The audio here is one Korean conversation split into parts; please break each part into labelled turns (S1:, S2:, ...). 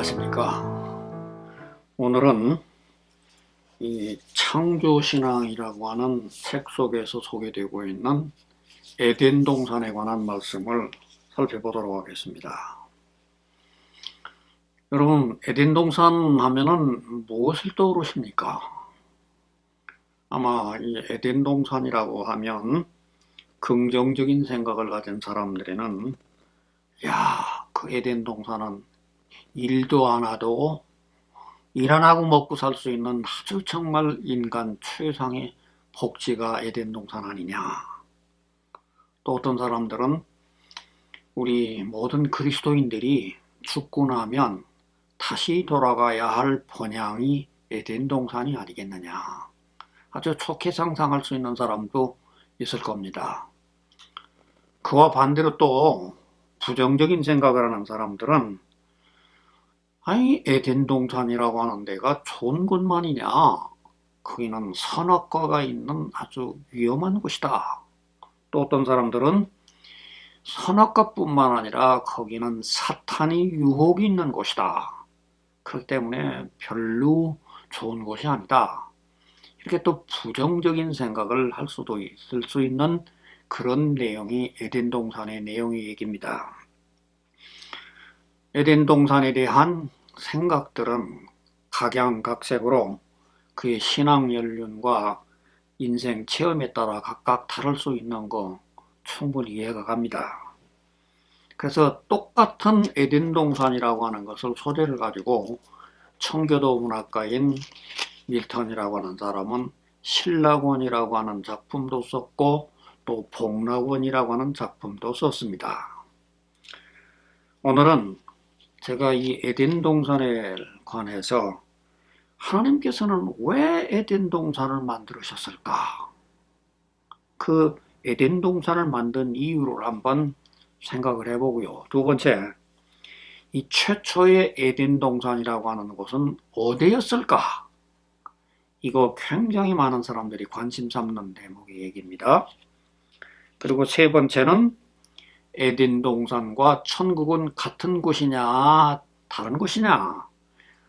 S1: 안녕하십니까. 오늘은 이 창조신앙이라고 하는 책 속에서 소개되고 있는 에덴 동산에 관한 말씀을 살펴보도록 하겠습니다. 여러분, 에덴 동산 하면은 무엇을 떠오르십니까? 아마 이 에덴 동산이라고 하면 긍정적인 생각을 가진 사람들에는 그 에덴 동산은 일도 안 하도 일 안 하고 먹고 살 수 있는 아주 정말 인간 최상의 복지가 에덴 동산 아니냐. 또 어떤 사람들은 우리 모든 그리스도인들이 죽고 나면 다시 돌아가야 할 본향이 에덴 동산이 아니겠느냐. 아주 좋게 상상할 수 있는 사람도 있을 겁니다. 그와 반대로 또 부정적인 생각을 하는 사람들은 에덴 동산이라고 하는 데가 좋은 곳만이냐? 거기는 선악과가 있는 아주 위험한 곳이다. 또 어떤 사람들은 선악과뿐만 아니라 거기는 사탄이 유혹이 있는 곳이다. 그렇기 때문에 별로 좋은 곳이 아니다. 이렇게 또 부정적인 생각을 할 수도 있을 수 있는 그런 내용이 에덴 동산의 내용의 얘기입니다. 에덴 동산에 대한 생각들은 각양각색으로 그의 신앙 연륜과 인생 체험에 따라 각각 다를 수 있는 거 충분히 이해가 갑니다. 그래서 똑같은 에덴 동산이라고 하는 것을 소재를 가지고 청교도 문학가인 밀턴이라고 하는 사람은 신락원이라고 하는 작품도 썼고 또 복락원이라고 하는 작품도 썼습니다. 오늘은 제가 이 에덴 동산에 관해서 하나님께서는 왜 에덴 동산을 만들으셨을까? 그 에덴 동산을 만든 이유를 한번 생각을 해보고요. 두 번째, 이 최초의 에덴 동산이라고 하는 곳은 어디였을까? 이거 굉장히 많은 사람들이 관심 삼는 대목의 얘기입니다. 그리고 세 번째는 에덴 동산과 천국은 같은 곳이냐 다른 곳이냐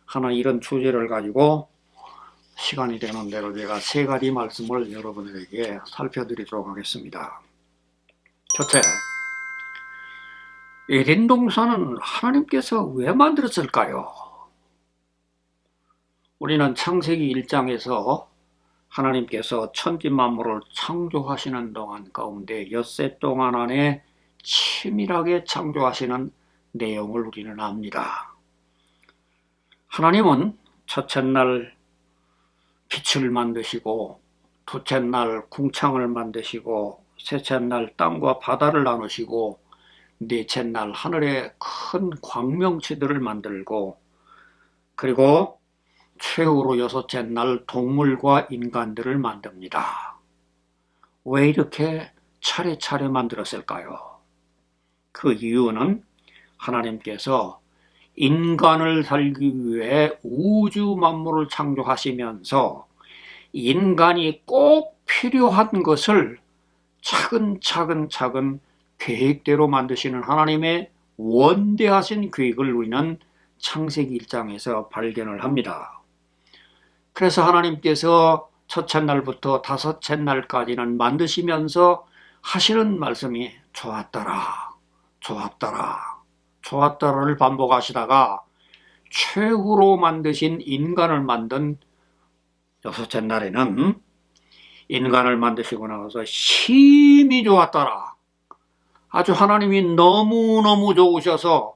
S1: 하는 이런 주제를 가지고 시간이 되는 대로 제가 세 가지 말씀을 여러분에게 살펴드리도록 하겠습니다. 첫째, 에덴 동산은 하나님께서 왜 만들었을까요? 우리는 창세기 1장에서 하나님께서 천지 만물을 창조하시는 동안 가운데 엿새 동안 안에 치밀하게 창조하시는 내용을 우리는 압니다. 하나님은 첫째 날 빛을 만드시고 둘째 날 궁창을 만드시고 셋째 날 땅과 바다를 나누시고 넷째 날 하늘의 큰 광명체들을 만들고 그리고 최후로 여섯째 날 동물과 인간들을 만듭니다. 왜 이렇게 차례차례 만들었을까요? 그 이유는 하나님께서 인간을 살기 위해 우주 만물을 창조하시면서 인간이 꼭 필요한 것을 차근차근 계획대로 만드시는 하나님의 원대하신 계획을 우리는 창세기 1장에서 발견을 합니다. 그래서 하나님께서 첫째 날부터 다섯째 날까지는 만드시면서 하시는 말씀이 좋았더라를 반복하시다가 최후로 만드신 인간을 만든 여섯째 날에는 인간을 만드시고 나서 심히 좋았더라. 아주 하나님이 너무너무 좋으셔서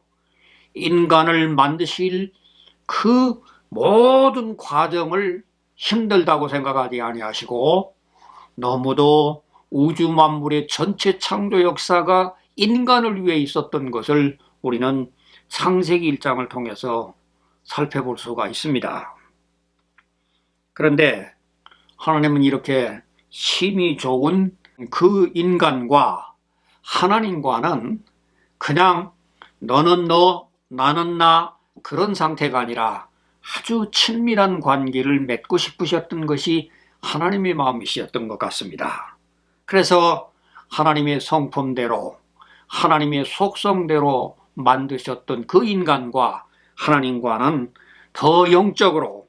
S1: 인간을 만드실 그 모든 과정을 힘들다고 생각하지 아니하시고 너무도 우주 만물의 전체 창조 역사가 인간을 위해 있었던 것을 우리는 창세기 1장을 통해서 살펴볼 수가 있습니다. 그런데 하나님은 이렇게 심히 좋은 그 인간과 하나님과는 그냥 너는 너, 나는 나 그런 상태가 아니라 아주 친밀한 관계를 맺고 싶으셨던 것이 하나님의 마음이셨던 것 같습니다. 그래서 하나님의 성품대로 하나님의 속성대로 만드셨던 그 인간과 하나님과는 더 영적으로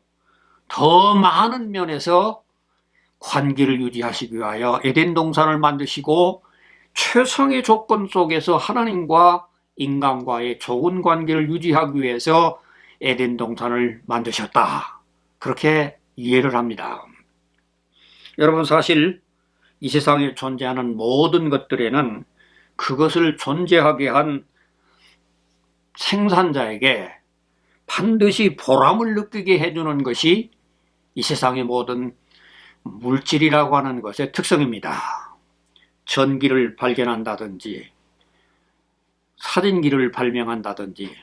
S1: 더 많은 면에서 관계를 유지하시기 위하여 에덴 동산을 만드시고 최상의 조건 속에서 하나님과 인간과의 좋은 관계를 유지하기 위해서 에덴 동산을 만드셨다. 그렇게 이해를 합니다. 여러분, 사실 이 세상에 존재하는 모든 것들에는 그것을 존재하게 한 생산자에게 반드시 보람을 느끼게 해주는 것이 이 세상의 모든 물질이라고 하는 것의 특성입니다. 전기를 발견한다든지 사진기를 발명한다든지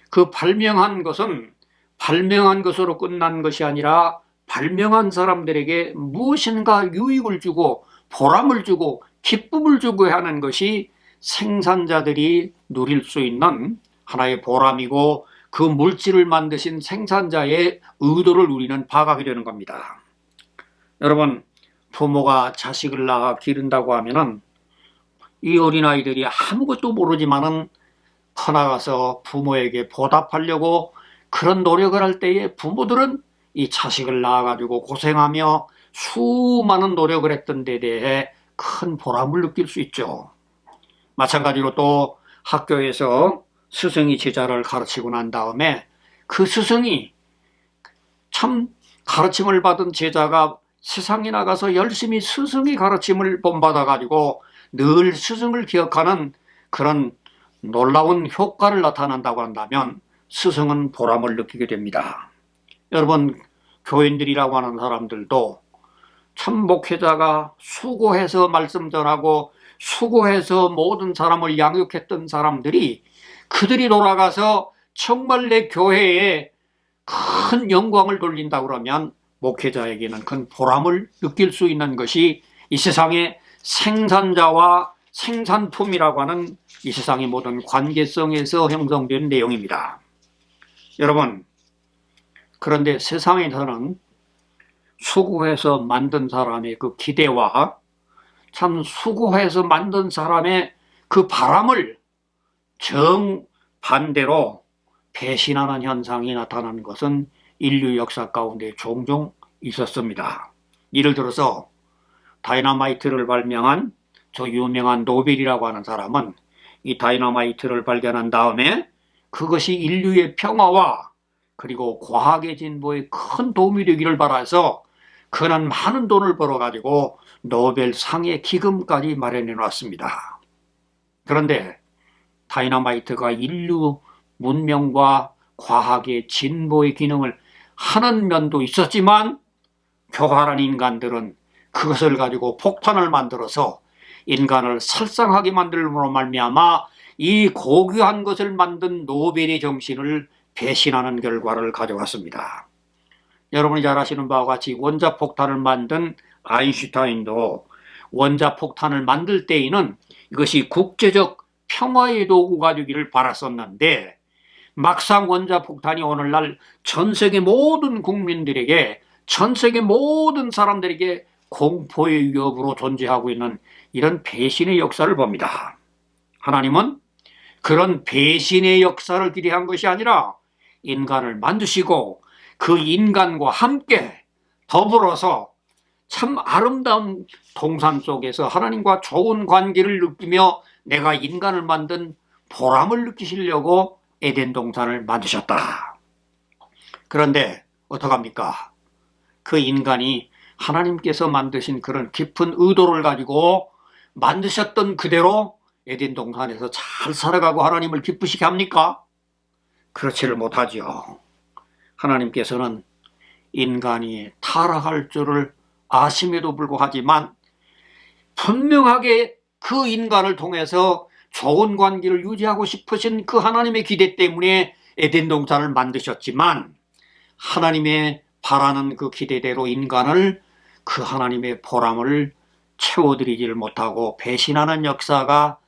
S1: 그 발명한 것은 발명한 것으로 끝난 것이 아니라 발명한 사람들에게 무엇인가 유익을 주고 보람을 주고 기쁨을 주고 하는 것이 생산자들이 누릴 수 있는 하나의 보람이고 그 물질을 만드신 생산자의 의도를 누리는 바가 되는 겁니다. 여러분, 부모가 자식을 낳아 기른다고 하면은 이 어린아이들이 아무것도 모르지만은 커나가서 부모에게 보답하려고 그런 노력을 할 때에 부모들은 이 자식을 낳아가지고 고생하며 수많은 노력을 했던 데 대해 큰 보람을 느낄 수 있죠. 마찬가지로 또 학교에서 스승이 제자를 가르치고 난 다음에 그 스승이 참 가르침을 받은 제자가 세상에 나가서 열심히 스승의 가르침을 본받아가지고 늘 스승을 기억하는 그런 놀라운 효과를 나타난다고 한다면 스승은 보람을 느끼게 됩니다. 여러분, 교인들이라고 하는 사람들도 참 목회자가 수고해서 말씀 전하고 수고해서 모든 사람을 양육했던 사람들이 그들이 돌아가서 정말 내 교회에 큰 영광을 돌린다 그러면 목회자에게는 큰 보람을 느낄 수 있는 것이 이 세상의 생산자와 생산품이라고 하는 이 세상의 모든 관계성에서 형성된 내용입니다. 여러분, 그런데 세상에서는 수고해서 만든 사람의 그 기대와 참 수고해서 만든 사람의 그 바람을 정반대로 배신하는 현상이 나타나는 것은 인류 역사 가운데 종종 있었습니다. 예를 들어서 다이너마이트를 발명한 저 유명한 노벨이라고 하는 사람은 이 다이너마이트를 발견한 다음에 그것이 인류의 평화와 그리고 과학의 진보에 큰 도움이 되기를 바라서 그는 많은 돈을 벌어가지고 노벨상의 기금까지 마련해 놨습니다. 그런데 다이너마이트가 인류 문명과 과학의 진보의 기능을 하는 면도 있었지만 교활한 인간들은 그것을 가지고 폭탄을 만들어서 인간을 살상하게 만들므로 말미암아 이 고귀한 것을 만든 노벨의 정신을 배신하는 결과를 가져왔습니다. 여러분이 잘 아시는 바와 같이 원자폭탄을 만든 아인슈타인도 원자폭탄을 만들 때에는 이것이 국제적 평화의 도구가 되기를 바랐었는데 막상 원자폭탄이 오늘날 전 세계 모든 국민들에게 전 세계 모든 사람들에게 공포의 위협으로 존재하고 있는 이런 배신의 역사를 봅니다. 하나님은 그런 배신의 역사를 기대한 것이 아니라 인간을 만드시고 그 인간과 함께 더불어서 참 아름다운 동산 속에서 하나님과 좋은 관계를 느끼며 내가 인간을 만든 보람을 느끼시려고 에덴 동산을 만드셨다. 그런데 어떡합니까? 그 인간이 하나님께서 만드신 그런 깊은 의도를 가지고 만드셨던 그대로 에덴 동산에서 잘 살아가고 하나님을 기쁘시게 합니까? 그렇지를 못하죠. 하나님께서는 인간이 타락할 줄을 아심에도 불구하지만 분명하게 그 인간을 통해서 좋은 관계를 유지하고 싶으신 그 하나님의 기대 때문에 에덴 동산을 만드셨지만 하나님의 바라는 그 기대대로 인간을 그 하나님의 보람을 채워드리지를 못하고 배신하는 역사가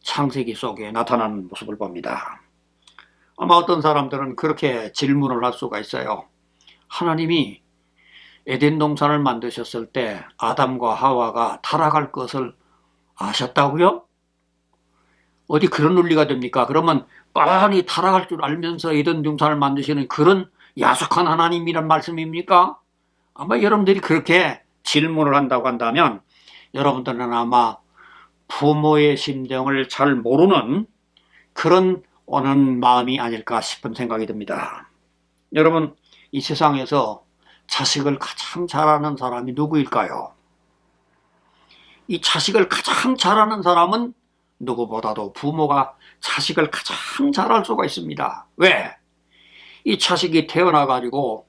S1: 창세기 속에 나타나는 모습을 봅니다. 아마 어떤 사람들은 그렇게 질문을 할 수가 있어요. 하나님이 에덴 동산을 만드셨을 때 아담과 하와가 타락할 것을 아셨다고요? 어디 그런 논리가 됩니까? 그러면 뻔히 타락할 줄 알면서 에덴 동산을 만드시는 그런 야속한 하나님이란 말씀입니까? 아마 여러분들이 그렇게 질문을 한다고 한다면 여러분들은 아마 부모의 심정을 잘 모르는 그런 오는 마음이 아닐까 싶은 생각이 듭니다. 여러분, 이 세상에서 자식을 가장 잘하는 사람이 누구일까요? 이 자식을 가장 잘하는 사람은 누구보다도 부모가 자식을 가장 잘할 수가 있습니다. 왜? 이 자식이 태어나가지고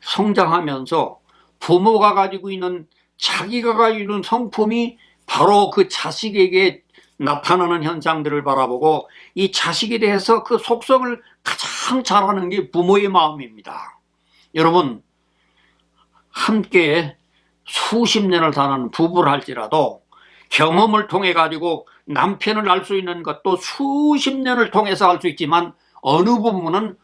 S1: 성장하면서 부모가 가지고 있는 자기가 가지고 있는 성품이 바로 그 자식에게 나타나는 현상들을 바라보고 이 자식에 대해서 그 속성을 가장 잘하는 게 부모의 마음입니다. 여러분, 함께 수십 년을 사는 부부를 할지라도 경험을 통해 가지고 남편을 알 수 있는 것도 수십 년을 통해서 알 수 있지만 어느 부분은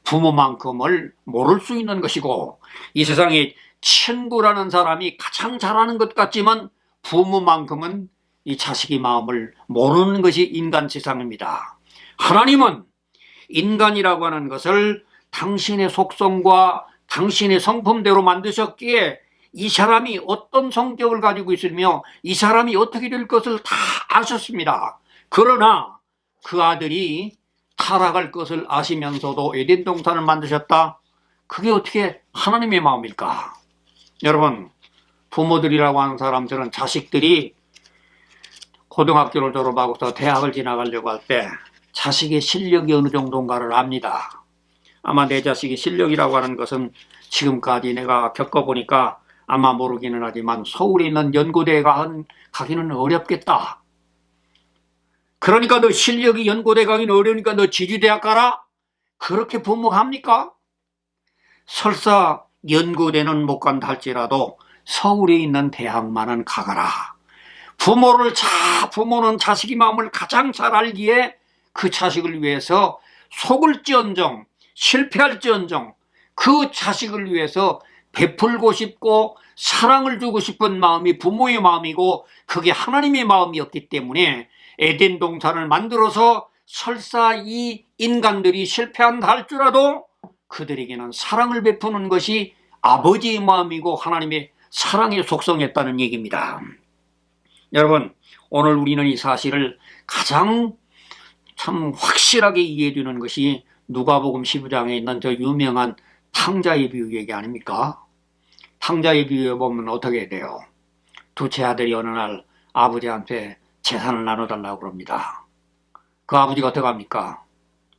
S1: 부모만큼을 모를 수 있는 것이고, 이 세상에 친구라는 사람이 가장 잘하는 것 같지만 부모만큼은 이 자식의 마음을 모르는 것이 인간 세상입니다. 하나님은 인간이라고 하는 것을 당신의 속성과 당신의 성품대로 만드셨기에 이 사람이 어떤 성격을 가지고 있으며 이 사람이 어떻게 될 것을 다 아셨습니다. 그러나 그 아들이 타락할 것을 아시면서도 에덴 동산을 만드셨다? 그게 어떻게 하나님의 마음일까? 여러분, 부모들이라고 하는 사람들은 자식들이 고등학교를 졸업하고서 대학을 지나가려고 할 때 자식의 실력이 어느 정도인가를 압니다. 아마 내 자식의 실력이라고 하는 것은 지금까지 내가 겪어보니까 아마 모르기는 하지만 서울에 있는 연고대에 가기는 어렵겠다. 그러니까 너 실력이 연고대 가기는 어려우니까 너 지주대학 가라? 그렇게 부모가 합니까? 설사 연고대는 못 간다 할지라도 서울에 있는 대학만은 가거라. 부모는 자식의 마음을 가장 잘 알기에 그 자식을 위해서 속을지언정 실패할지언정 그 자식을 위해서 베풀고 싶고 사랑을 주고 싶은 마음이 부모의 마음이고 그게 하나님의 마음이었기 때문에 에덴 동산을 만들어서 설사 이 인간들이 실패한다 할지라도 그들에게는 사랑을 베푸는 것이 아버지의 마음이고 하나님의 사랑의 속성이었다는 얘기입니다. 여러분, 오늘 우리는 이 사실을 가장 참 확실하게 이해해 주는 것이 누가복음 15장에 있는 저 유명한 탕자의 비유 얘기 아닙니까? 탕자의 비유에 보면 어떻게 돼요? 두째 아들이 어느 날 아버지한테 재산을 나눠달라고 그럽니다. 그 아버지가 어떻게 합니까?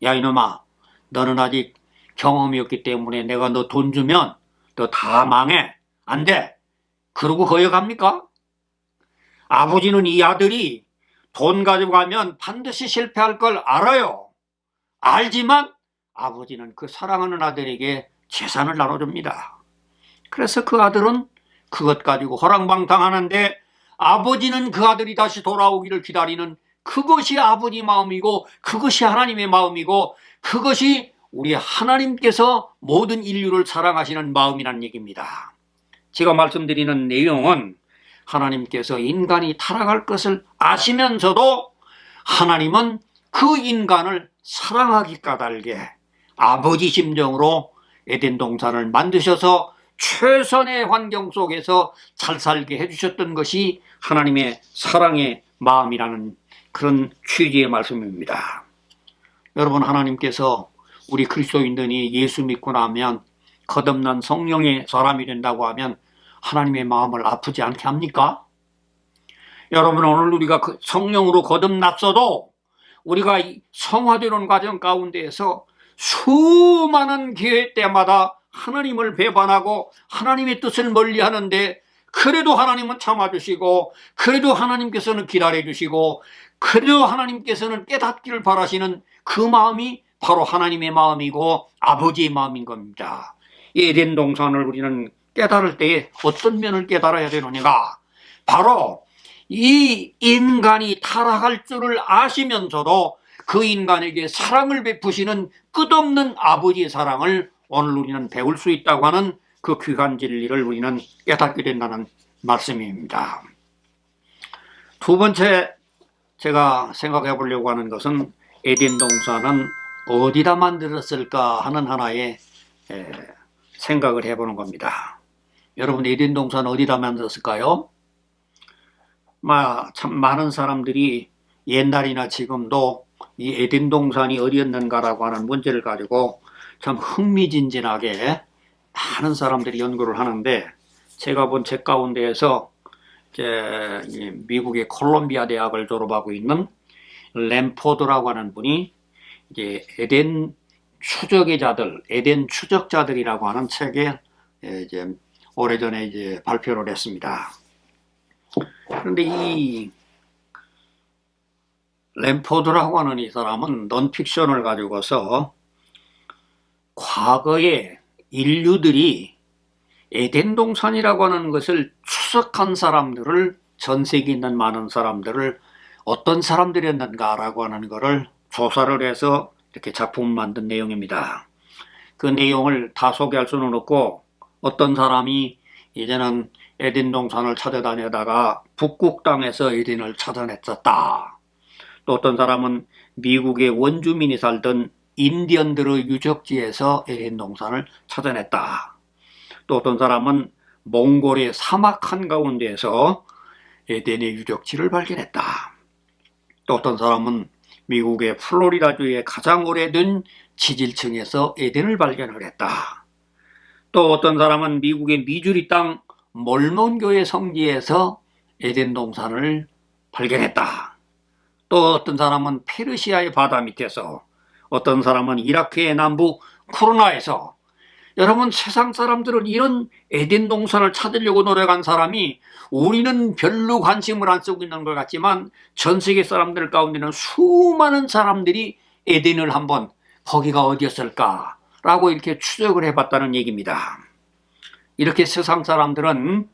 S1: 야 이놈아, 너는 아직 경험이 없기 때문에 내가 너 돈 주면 너 다 망해. 안 돼. 그러고 거역합니까? 아버지는 이 아들이 돈 가지고 가면 반드시 실패할 걸 알아요. 알지만 아버지는 그 사랑하는 아들에게 재산을 나눠줍니다. 그래서 그 아들은 그것 가지고 호랑방탕하는데 아버지는 그 아들이 다시 돌아오기를 기다리는 그것이 아버지 마음이고 그것이 하나님의 마음이고 그것이 우리 하나님께서 모든 인류를 사랑하시는 마음이라는 얘기입니다. 제가 말씀드리는 내용은 하나님께서 인간이 타락할 것을 아시면서도 하나님은 그 인간을 사랑하기 까닭에 아버지 심정으로 에덴 동산을 만드셔서 최선의 환경 속에서 잘 살게 해주셨던 것이 하나님의 사랑의 마음이라는 그런 취지의 말씀입니다. 여러분, 하나님께서 우리 그리스도인들이 예수 믿고 나면 거듭난 성령의 사람이 된다고 하면 하나님의 마음을 아프지 않게 합니까? 여러분, 오늘 우리가 그 성령으로 거듭났어도 우리가 성화되는 과정 가운데에서 수많은 기회 때마다 하나님을 배반하고 하나님의 뜻을 멀리하는데 그래도 하나님은 참아주시고 그래도 하나님께서는 기다려주시고 그래도 하나님께서는 깨닫기를 바라시는 그 마음이 바로 하나님의 마음이고 아버지의 마음인 겁니다. 에덴 동산을 우리는 깨달을 때에 어떤 면을 깨달아야 되느냐가 바로 이 인간이 타락할 줄을 아시면서도 그 인간에게 사랑을 베푸시는 끝없는 아버지의 사랑을 오늘 우리는 배울 수 있다고 하는 그 귀한 진리를 우리는 깨닫게 된다는 말씀입니다. 두 번째 제가 생각해 보려고 하는 것은 에덴 동산은 어디다 만들었을까 하는 하나의 생각을 해보는 겁니다. 여러분, 에덴 동산 어디다 만들었을까요? 참 많은 사람들이 옛날이나 지금도 이 에덴 동산이 어디였는가라고 하는 문제를 가지고 참 흥미진진하게 많은 사람들이 연구를 하는데, 제가 본 책 가운데에서 미국의 콜롬비아 대학을 졸업하고 있는 램포드라고 하는 분이 이제 에덴 추적자들이라고 하는 책에 이제 오래전에 이제 발표를 했습니다. 그런데 이 램포드라고 하는 이 사람은 논픽션을 가지고서 과거에 인류들이 에덴 동산이라고 하는 것을 추적한 사람들을, 전 세계에 있는 많은 사람들을 어떤 사람들이었는가라고 하는 것을 조사를 해서 이렇게 작품을 만든 내용입니다. 그 내용을 다 소개할 수는 없고, 어떤 사람이 이제는 에덴 동산을 찾아다니다가 북극 땅에서 에덴을 찾아냈었다. 또 어떤 사람은 미국의 원주민이 살던 인디언들의 유적지에서 에덴 동산을 찾아냈다. 또 어떤 사람은 몽골의 사막 한가운데에서 에덴의 유적지를 발견했다. 또 어떤 사람은 미국의 플로리다주의 가장 오래된 지질층에서 에덴을 발견을 했다. 또 어떤 사람은 미국의 미주리 땅 몰몬교의 성지에서 에덴 동산을 발견했다. 또 어떤 사람은 페르시아의 바다 밑에서, 어떤 사람은 이라크의 남부 쿠르나에서. 여러분, 세상 사람들은 이런 에덴 동산을 찾으려고 노력한 사람이, 우리는 별로 관심을 안 쓰고 있는 것 같지만 전 세계 사람들 가운데는 수많은 사람들이 에덴을 한번 거기가 어디였을까라고 이렇게 추적을 해봤다는 얘기입니다. 이렇게 세상 사람들은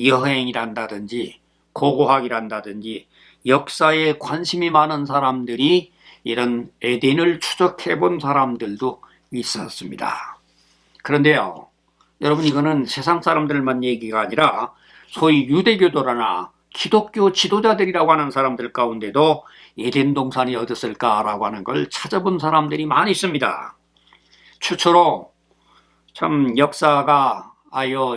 S1: 여행이란다든지 고고학이란다든지 역사에 관심이 많은 사람들이 이런 에덴을 추적해 본 사람들도 있었습니다. 그런데요, 여러분, 이거는 세상 사람들만 얘기가 아니라 소위 유대교도나 기독교 지도자들이라고 하는 사람들 가운데도 에덴 동산이 어딨을까라고 하는 걸 찾아본 사람들이 많이 있습니다. 최초로 참 역사가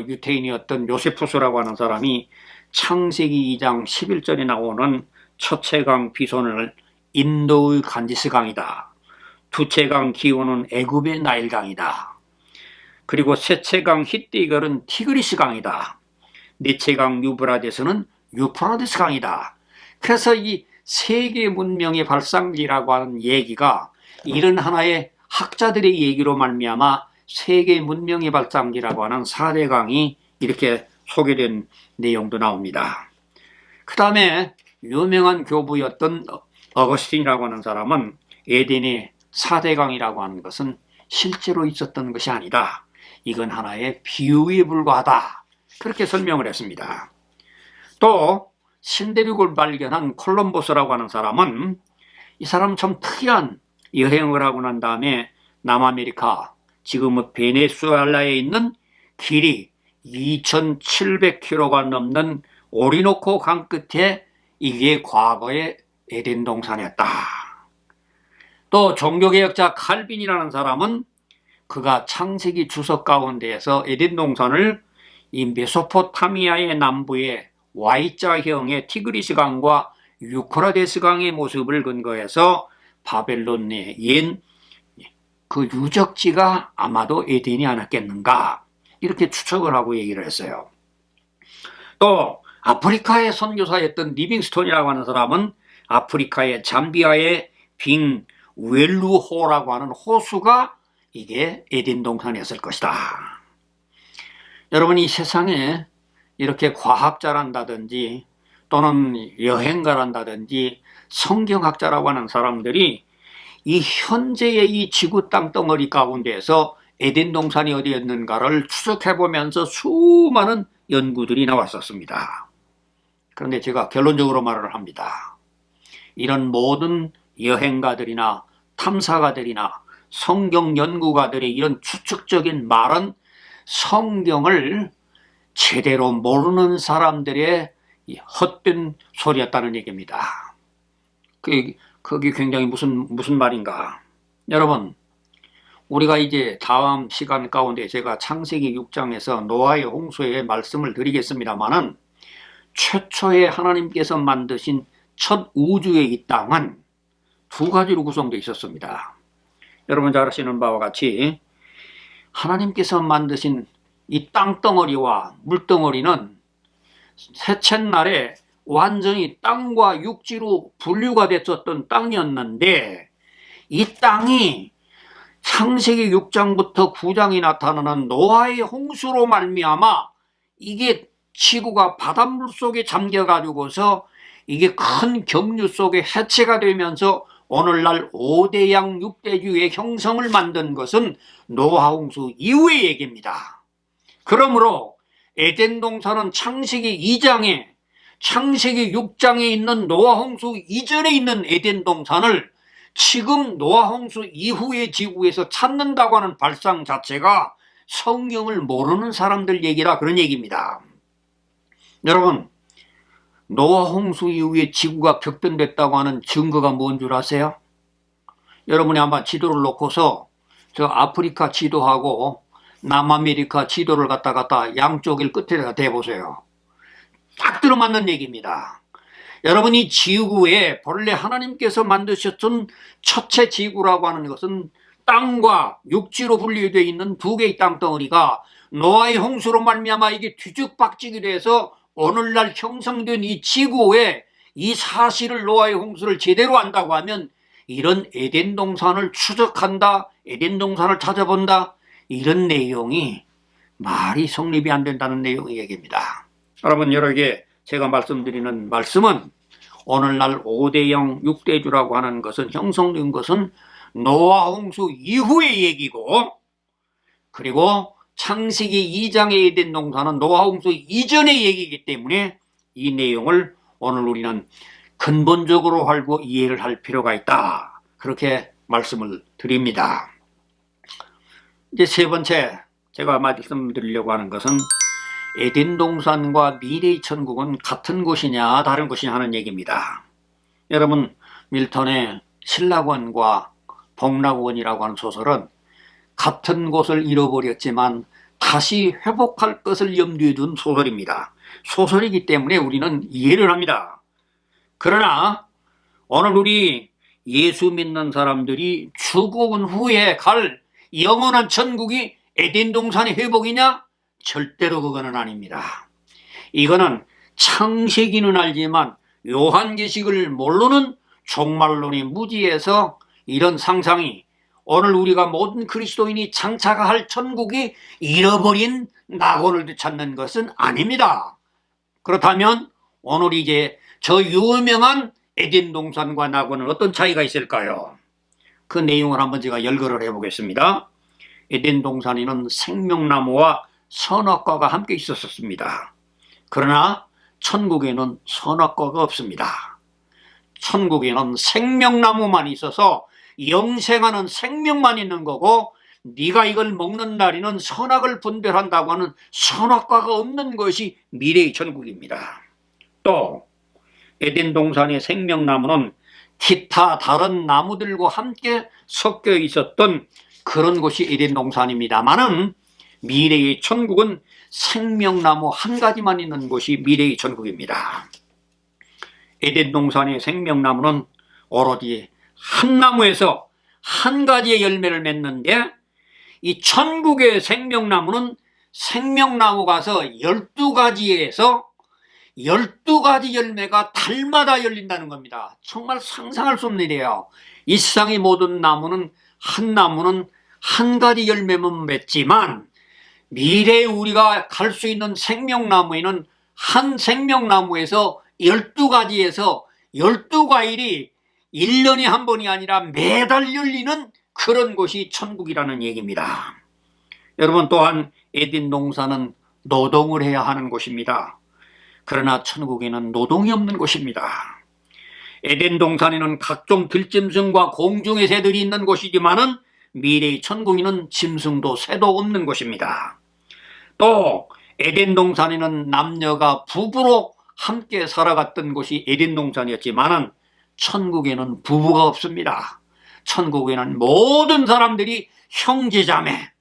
S1: 유태인이었던 요세푸스라고 하는 사람이 창세기 2장 11절에 나오는 첫째 강 비손을 인도의 간지스 강이다. 두째 강 기온은 애굽의 나일강이다. 그리고 셋째 강 히띠걸은 티그리스 강이다. 넷째 강 유브라데스는 유프라데스 강이다. 그래서 이 세계 문명의 발상지라고 하는 얘기가 이런 하나의 학자들의 얘기로 말미암아 세계 문명의 발상지라고 하는 4대 강이 이렇게 소개된 내용도 나옵니다. 그 다음에 유명한 교부였던 어거스틴이라고 하는 사람은 에덴의 4대 강이라고 하는 것은 실제로 있었던 것이 아니다. 이건 하나의 비유에 불과하다. 그렇게 설명을 했습니다. 또 신대륙을 발견한 콜럼버스라고 하는 사람은, 이 사람은 참 특이한 여행을 하고 난 다음에 남아메리카, 지금은 베네수엘라에 있는 길이 2,700km가 넘는 오리노코 강 끝에 이게 과거의 에덴 동산이었다. 또 종교개혁자 칼빈이라는 사람은 그가 창세기 주석 가운데에서 에덴 동산을 이 메소포타미아의 남부의 Y자형의 티그리스 강과 유프라데스 강의 모습을 근거해서 바벨론 내 옛 그 유적지가 아마도 에덴이 아니었겠는가, 이렇게 추측을 하고 얘기를 했어요. 또 아프리카의 선교사였던 리빙스톤이라고 하는 사람은 아프리카의 잠비아의 빙 웰루호라고 하는 호수가 이게 에덴 동산이었을 것이다. 여러분, 이 세상에 이렇게 과학자란다든지 또는 여행가란다든지 성경학자라고 하는 사람들이 이 현재의 이 지구 땅덩어리 가운데에서 에덴 동산이 어디였는가를 추적해보면서 수많은 연구들이 나왔었습니다. 그런데 제가 결론적으로 말을 합니다. 이런 모든 여행가들이나 탐사가들이나 성경 연구가들의 이런 추측적인 말은 성경을 제대로 모르는 사람들의 헛된 소리였다는 얘기입니다. 그게 굉장히 무슨 말인가. 여러분, 우리가 이제 다음 시간 가운데 제가 창세기 6장에서 노아의 홍수의 말씀을 드리겠습니다만은, 최초에 하나님께서 만드신 첫 우주의 이 땅은 두 가지로 구성되어 있었습니다. 여러분 잘 아시는 바와 같이 하나님께서 만드신 이 땅덩어리와 물덩어리는 셋째 날에 완전히 땅과 육지로 분류가 됐었던 땅이었는데, 이 땅이 창세기 6장부터 9장이 나타나는 노아의 홍수로 말미암아 이게 지구가 바닷물 속에 잠겨가지고서 이게 큰 경류 속에 해체가 되면서 오늘날 5대양 6대주의 형성을 만든 것은 노아 홍수 이후의 얘기입니다. 그러므로 에덴 동산은 창세기 2장에, 창세기 6장에 있는 노아 홍수 이전에 있는 에덴 동산을 지금 노아 홍수 이후의 지구에서 찾는다고 하는 발상 자체가 성경을 모르는 사람들 얘기라 그런 얘기입니다. 여러분, 노아 홍수 이후에 지구가 격변됐다고 하는 증거가 뭔 줄 아세요? 여러분이 아마 지도를 놓고서 저 아프리카 지도하고 남아메리카 지도를 갖다 양쪽을 끝에다 대보세요. 딱 들어맞는 얘기입니다. 여러분이 지구에 본래 하나님께서 만드셨던 첫째 지구라고 하는 것은 땅과 육지로 분리되어 있는 두 개의 땅덩어리가 노아의 홍수로 말미암아 이게 뒤죽박죽이 돼서 오늘날 형성된 이 지구에 이 사실을, 노아의 홍수를 제대로 안다고 하면 이런 에덴 동산을 추적한다, 에덴 동산을 찾아본다, 이런 내용이 말이 성립이 안 된다는 내용의 얘기입니다. 여러분, 여러분에게 제가 말씀드리는 말씀은 오늘날 5대형 6대주라고 하는 것은 형성된 것은 노아 홍수 이후의 얘기고, 그리고 창세기 2장의 에덴 동산은 노아 홍수 이전의 얘기이기 때문에 이 내용을 오늘 우리는 근본적으로 알고 이해를 할 필요가 있다, 그렇게 말씀을 드립니다. 이제 세 번째 제가 말씀드리려고 하는 것은 에덴 동산과 미래의 천국은 같은 곳이냐 다른 곳이냐 하는 얘기입니다. 여러분, 밀턴의 신라권과 복락원이라고 하는 소설은 같은 곳을 잃어버렸지만 다시 회복할 것을 염두에 둔 소설입니다. 소설이기 때문에 우리는 이해를 합니다. 그러나 오늘 우리 예수 믿는 사람들이 죽은 후에 갈 영원한 천국이 에덴 동산의 회복이냐? 절대로 그거는 아닙니다. 이거는 창세기는 알지만 요한계시록을 모르는 종말론이 무지해서 이런 상상이, 오늘 우리가 모든 그리스도인이 장차가 할 천국이 잃어버린 낙원을 찾는 것은 아닙니다. 그렇다면 오늘 이제 저 유명한 에덴 동산과 낙원은 어떤 차이가 있을까요? 그 내용을 한번 제가 열거를 해보겠습니다. 에덴 동산에는 생명나무와 선악과가 함께 있었습니다. 그러나 천국에는 선악과가 없습니다. 천국에는 생명나무만 있어서 영생하는 생명만 있는 거고, 네가 이걸 먹는 날에는 선악을 분별한다고 하는 선악과가 없는 것이 미래의 천국입니다. 또 에덴 동산의 생명나무는 기타 다른 나무들과 함께 섞여 있었던 그런 곳이 에덴 동산입니다만은, 미래의 천국은 생명나무 한 가지만 있는 곳이 미래의 천국입니다. 에덴 동산의 생명나무는 오로지 한 나무에서 한 가지의 열매를 맺는데, 이 천국의 생명나무는 생명나무가서 12가지에서 12가지 열매가 달마다 열린다는 겁니다. 정말 상상할 수 없는 일이에요. 이 세상의 모든 나무는 한 가지 열매만 맺지만, 미래에 우리가 갈 수 있는 생명나무에는 한 생명나무에서 12가지에서 12과일이 1년에 한 번이 아니라 매달 열리는 그런 곳이 천국이라는 얘기입니다. 여러분, 또한 에덴 동산은 노동을 해야 하는 곳입니다. 그러나 천국에는 노동이 없는 곳입니다. 에덴 동산에는 각종 들짐승과 공중의 새들이 있는 곳이지만은 미래의 천국에는 짐승도 새도 없는 곳입니다. 또 에덴 동산에는 남녀가 부부로 함께 살아갔던 곳이 에덴 동산이었지만은 천국에는 부부가 없습니다. 천국에는 모든 사람들이 형제자매,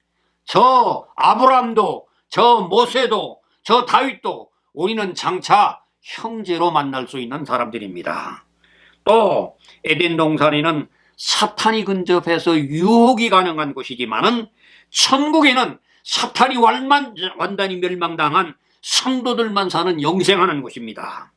S1: 저 아브람도, 저 모세도, 저 다윗도 우리는 장차 형제로 만날 수 있는 사람들입니다. 또 에덴 동산에는 사탄이 근접해서 유혹이 가능한 곳이지만은 천국에는 사탄이 완전히 멸망당한 성도들만 사는 영생하는 곳입니다.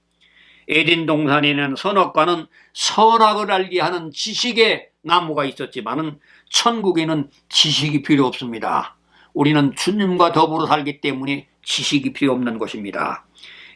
S1: 에덴 동산에는 선악과는 선악을 알게 하는 지식의 나무가 있었지만은 천국에는 지식이 필요 없습니다. 우리는 주님과 더불어 살기 때문에 지식이 필요 없는 곳입니다.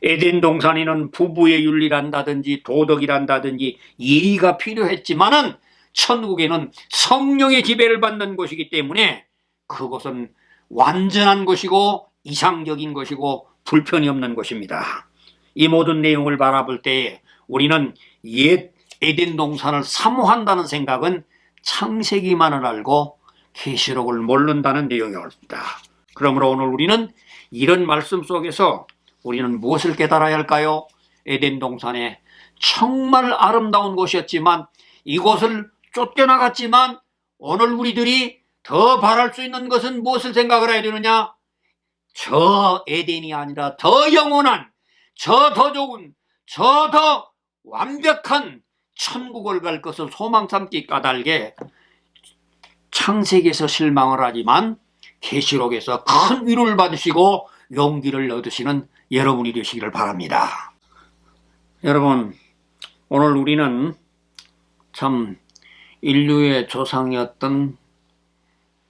S1: 에덴 동산에는 부부의 윤리란다든지 도덕이란다든지 예의가 필요했지만은 천국에는 성령의 지배를 받는 곳이기 때문에 그곳은 완전한 곳이고 이상적인 것이고 불편이 없는 곳입니다. 이 모든 내용을 바라볼 때 우리는 옛 에덴 동산을 사모한다는 생각은 창세기만을 알고 계시록을 모른다는 내용입니다. 그러므로 오늘 우리는 이런 말씀 속에서 우리는 무엇을 깨달아야 할까요? 에덴 동산에 정말 아름다운 곳이었지만 이곳을 쫓겨나갔지만 오늘 우리들이 더 바랄 수 있는 것은 무엇을 생각을 해야 되느냐? 저 에덴이 아니라 더 영원한, 저 더 좋은, 저 더 완벽한 천국을 갈 것을 소망 삼기 까닭에 창세기에서 실망을 하지만 계시록에서 큰 위로를 받으시고 용기를 얻으시는 여러분이 되시기를 바랍니다. 여러분, 오늘 우리는 참 인류의 조상이었던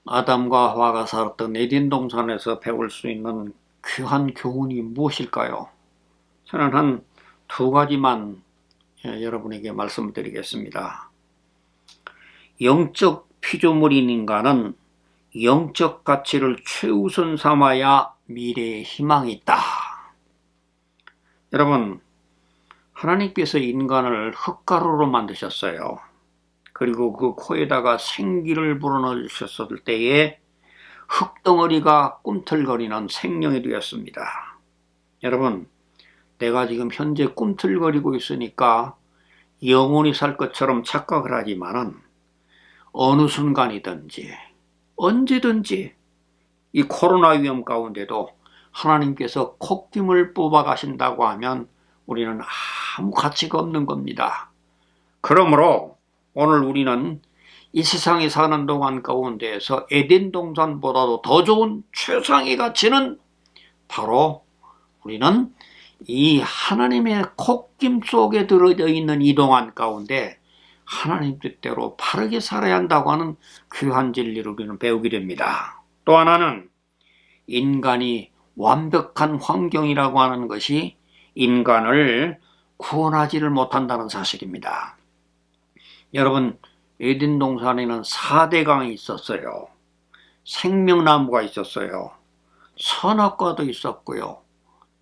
S1: 아담과 하와가 살았던 에덴 동산에서 배울 수 있는 귀한 교훈이 무엇일까요? 저는 한 두 가지만 여러분에게 말씀드리겠습니다. 영적 피조물인 인간은 영적 가치를 최우선 삼아야 미래의 희망이 있다. 여러분, 하나님께서 인간을 흙가루로 만드셨어요. 그리고 그 코에다가 생기를 불어넣으셨을 때에 흙덩어리가 꿈틀거리는 생명이 되었습니다. 여러분, 내가 지금 현재 꿈틀거리고 있으니까 영원히 살 것처럼 착각을 하지만은 어느 순간이든지 언제든지 이 코로나 위험 가운데도 하나님께서 콧김을 뽑아 가신다고 하면 우리는 아무 가치가 없는 겁니다. 그러므로 오늘 우리는 이 세상에 사는 동안 가운데에서 에덴 동산보다도 더 좋은 최상의 가치는 바로 우리는 이 하나님의 콧김 속에 들어져 있는 이 동안 가운데 하나님 뜻대로 바르게 살아야 한다고 하는 귀한 진리를 우리는 배우게 됩니다. 또 하나는 인간이 완벽한 환경이라고 하는 것이 인간을 구원하지를 못한다는 사실입니다. 여러분, 에덴 동산에는 4대강이 있었어요. 생명나무가 있었어요. 선악과도 있었고요.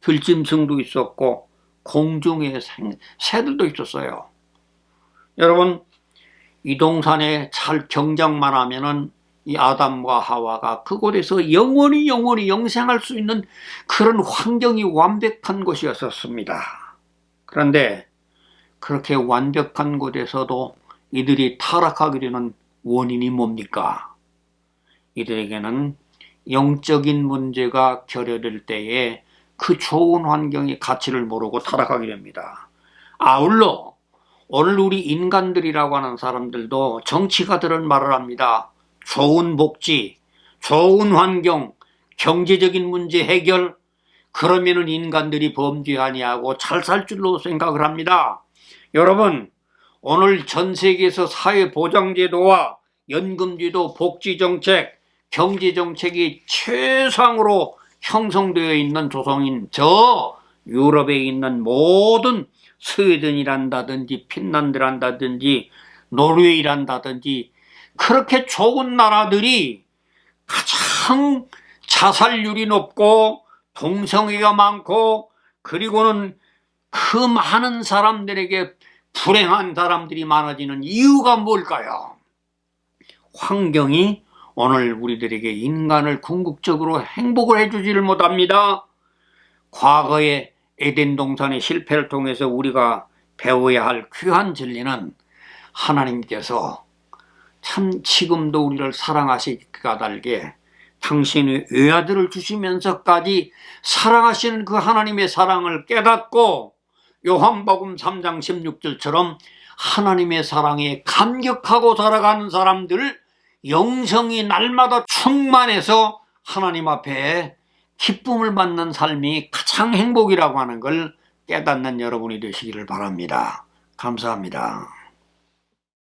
S1: 들짐승도 있었고 공중의 새들도 있었어요. 여러분, 이 동산에 잘 경작만 하면은 이 아담과 하와가 그곳에서 영원히 영생할 수 있는 그런 환경이 완벽한 곳이었습니다. 그런데 그렇게 완벽한 곳에서도 이들이 타락하게 되는 원인이 뭡니까? 이들에게는 영적인 문제가 결여될 때에 그 좋은 환경의 가치를 모르고 타락하게 됩니다. 아울러 오늘 우리 인간들이라고 하는 사람들도 정치가들은 말을 합니다. 좋은 복지, 좋은 환경, 경제적인 문제 해결, 그러면은 인간들이 범죄 아니하고 잘 살 줄로 생각을 합니다. 여러분, 오늘 전 세계에서 사회보장제도와 연금제도, 복지정책, 경제정책이 최상으로 형성되어 있는 조성인 저 유럽에 있는 모든 스웨덴이란다든지 핀란드란다든지 노르웨이란다든지 그렇게 좋은 나라들이 가장 자살률이 높고 동성애가 많고 그리고는 그 많은 사람들에게 불행한 사람들이 많아지는 이유가 뭘까요? 환경이 오늘 우리들에게 인간을 궁극적으로 행복을 해주지를 못합니다. 과거에 에덴 동산의 실패를 통해서 우리가 배워야 할 귀한 진리는 하나님께서 참 지금도 우리를 사랑하시기 까닭에 당신의 외아들을 주시면서까지 사랑하시는 그 하나님의 사랑을 깨닫고 요한복음 3장 16절처럼 하나님의 사랑에 감격하고 살아가는 사람들, 영성이 날마다 충만해서 하나님 앞에 기쁨을 받는 삶이 가장 행복이라고 하는 걸 깨닫는 여러분이 되시기를 바랍니다. 감사합니다.